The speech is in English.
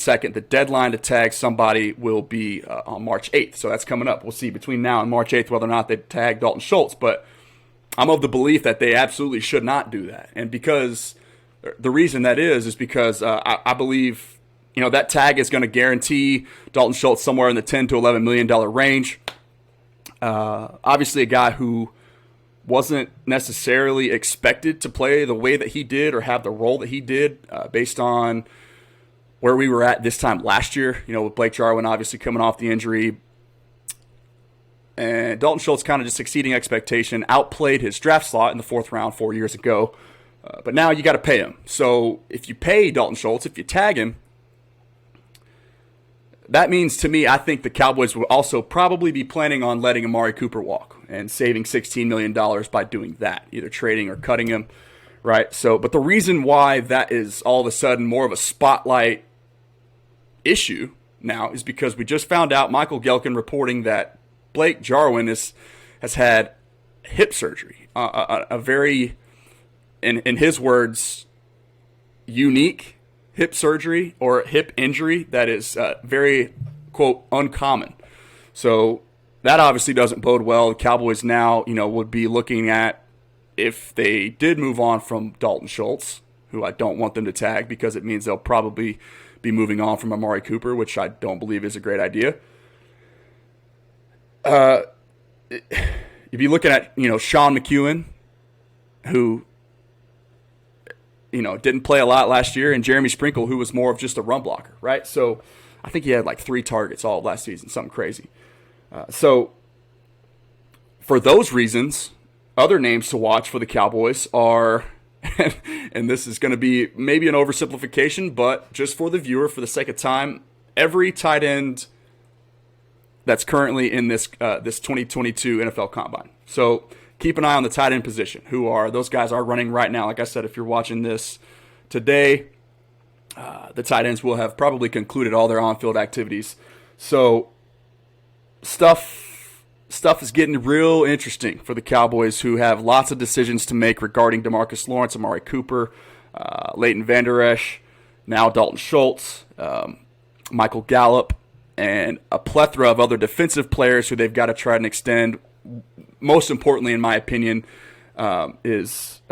2nd. The deadline to tag somebody will be on March 8th. So that's coming up. We'll see between now and March 8th whether or not they tag Dalton Schultz. But I'm of the belief that they absolutely should not do that. And because the reason that is because I believe that tag is going to guarantee Dalton Schultz somewhere in the $10 to $11 million range. Obviously, a guy who wasn't necessarily expected to play the way that he did or have the role that he did based on where we were at this time last year, with Blake Jarwins obviously coming off the injury. And Dalton Schultz kind of just exceeding expectation, outplayed his draft slot in the 4th round 4 years ago. But now you got to pay him. So if you pay Dalton Schultz, if you tag him, that means to me, I think the Cowboys will also probably be planning on letting Amari Cooper walk and saving $16 million by doing that, either trading or cutting him, right? So, but the reason why that is all of a sudden more of a spotlight issue now is because we just found out, Michael Gelkin reporting that Blake Jarwins has had hip surgery, a very, in his words, unique hip surgery or hip injury that is very, quote, uncommon. So that obviously doesn't bode well. The Cowboys now, would be looking at if they did move on from Dalton Schultz, who I don't want them to tag because it means they'll probably be moving on from Amari Cooper, which I don't believe is a great idea. If you're looking at, Sean McEwen, who, didn't play a lot last year, and Jeremy Sprinkle, who was more of just a run blocker, right? So I think he had like 3 targets all of last season, something crazy. So for those reasons, other names to watch for the Cowboys are, and this is going to be maybe an oversimplification, but just for the viewer, for the sake of time, every tight end that's currently in this 2022 NFL Combine. So keep an eye on the tight end position. Those guys are running right now. Like I said, if you're watching this today, the tight ends will have probably concluded all their on-field activities. So stuff is getting real interesting for the Cowboys, who have lots of decisions to make regarding DeMarcus Lawrence, Amari Cooper, Leighton Vander Esch, now Dalton Schultz, Michael Gallup, and a plethora of other defensive players who they've got to try and extend. Most importantly, in my opinion, is